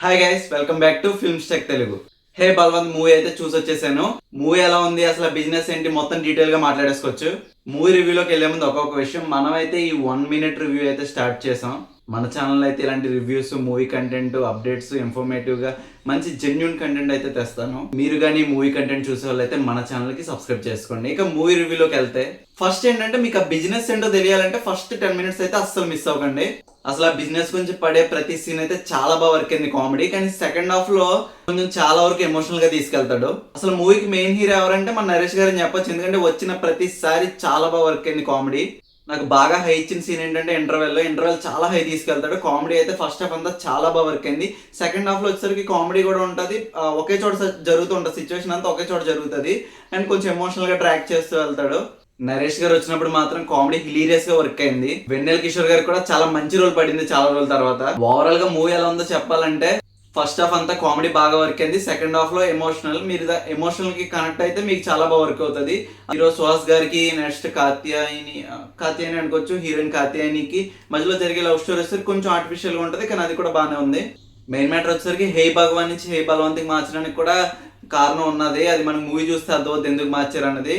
Hi guys, welcome back to films tech Telugu. Hey Balwant movie అయితే చూసి వచ్చేసాను. మూవీ ఎలా ఉంది, అసలు బిజినెస్ ఏంటి, మొత్తం డీటెయిల్ గా మాట్లాడేసుకోవచ్చు. మూవీ రివ్యూలోకి వెళ్లే ముందు ఒక్కొక్క విషయం, మనమైతే ఈ 1 minute రివ్యూ అయితే స్టార్ట్ చేసాం. మన ఛానల్ అయితే ఇలాంటి reviews, movie content, updates, informative గా మంచి జెన్యున్ కంటెంట్ అయితే తెస్తాను. మీరు కానీ మూవీ కంటెంట్ చూసే వాళ్ళు అయితే మన ఛానల్ కి సబ్స్క్రైబ్ చేసుకోండి. ఇక మూవీ రివ్యూలోకి వెళ్తే ఫస్ట్ ఏంటంటే, మీకు ఆ బిజినెస్ ఏంటో తెలియాలంటే ఫస్ట్ 10 minutes అయితే అస్సలు మిస్ అవ్వకండి. అసలు ఆ బిజినెస్ గురించి పడే ప్రతి సీన్ అయితే చాలా బాగా వర్క్ అయింది కామెడీ. కానీ సెకండ్ హాఫ్ లో కొంచెం చాలా వరకు ఎమోషనల్ గా తీసుకెళ్తాడు. అసలు మూవీకి మెయిన్ హీరో ఎవరంటే మన నరేష్ గారు అని చెప్పొచ్చు. ఎందుకంటే వచ్చిన ప్రతిసారి చాలా బాగా వర్క్ అయింది కామెడీ. నాకు బాగా హై ఇచ్చిన సీన్ ఏంటంటే ఇంటర్వెల్ చాలా హై తీసుకెళ్తాడు. కామెడీ అయితే ఫస్ట్ హాఫ్ అంతా చాలా బాగా వర్క్ అయింది. సెకండ్ హాఫ్ లో వచ్చేసరికి కామెడీ కూడా ఉంటుంది. ఒకే చోట జరుగుతూ ఉంటుంది, సిచ్యువేషన్ అంతా ఒకే చోట జరుగుతుంది. అండ్ కొంచెం ఎమోషనల్ గా ట్రాక్ చేస్తూ వెళ్తాడు. నరేష్ గారు వచ్చినప్పుడు మాత్రం కామెడీ హిలీరియస్ గా వర్క్ అయింది. వెన్నెల కిషోర్ గారు కూడా చాలా మంచి రోల్ పడింది చాలా రోజుల తర్వాత. ఓవరాల్ గా మూవీ ఎలా ఉందో చెప్పాలంటే, ఫస్ట్ హాఫ్ అంతా కామెడీ బాగా వర్క్ అయింది. సెకండ్ హాఫ్ లో ఎమోషనల్, మీరు ఎమోషనల్ కి కనెక్ట్ అయితే మీకు చాలా బాగా వర్క్ అవుతుంది. హీరో సుహాస్ గారికి, నెక్స్ట్ కాత్యాయని అనుకోవచ్చు, హీరోయిన్ కాత్యాయనికి మధ్యలో జరిగే లవ్ స్టోరీ వచ్చేసరికి కొంచెం ఆర్టిఫిషియల్ గా ఉంటది, కానీ అది కూడా బాగానే ఉంది. మెయిన్ మ్యాటర్ వచ్చేసరికి హే భగవాన్ నుంచి హే బలవంతికి మార్చడానికి కూడా కారణం ఉన్నది. అది మనం మూవీ చూస్తే అర్థమవుతుంది ఎందుకు మార్చారు అన్నది.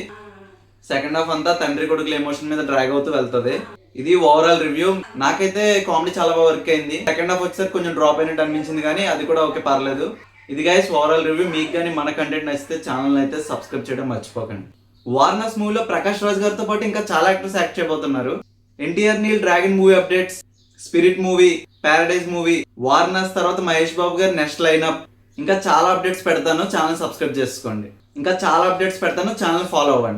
సెకండ్ హాఫ్ అంతా తండ్రి కొడుకుల ఎమోషన్ మీద డ్రాగ్ అవుతూ వెళ్తుంది. ఇది ఓవరాల్ రివ్యూ. నాకైతే కామెడీ చాలా బాగా వర్క్ అయింది. సెకండ్ హాఫ్ వచ్చేసరికి కొంచెం డ్రాప్ అయినట్టు అనిపించింది, కానీ అది కూడా ఓకే, పర్లేదు. ఇది గైస్ ఓవరాల్ రివ్యూ. మీకు కానీ మన కంటెంట్ నచ్చితే ఛానల్ అయితే సబ్స్క్రైబ్ చేయడం మర్చిపోకండి. వార్నర్స్ మూవీలో ప్రకాష్ రాజ్ గారితో పాటు ఇంకా చాలా యాక్టర్స్ యాక్ట్ చేయబోతున్నారు. NTR Neel Dragon movie updates, Spirit movie, Paradise movie, వార్నర్స్ తర్వాత మహేష్ బాబు గారి నెక్స్ట్ లైనప్, ఇంకా చాలా అప్డేట్స్ పెడతాను. ఛానల్ సబ్స్క్రైబ్ చేసుకోండి. ఇంకా చాలా అప్డేట్స్ పెడతాను, ఛానల్ ఫాలో అవ్వండి.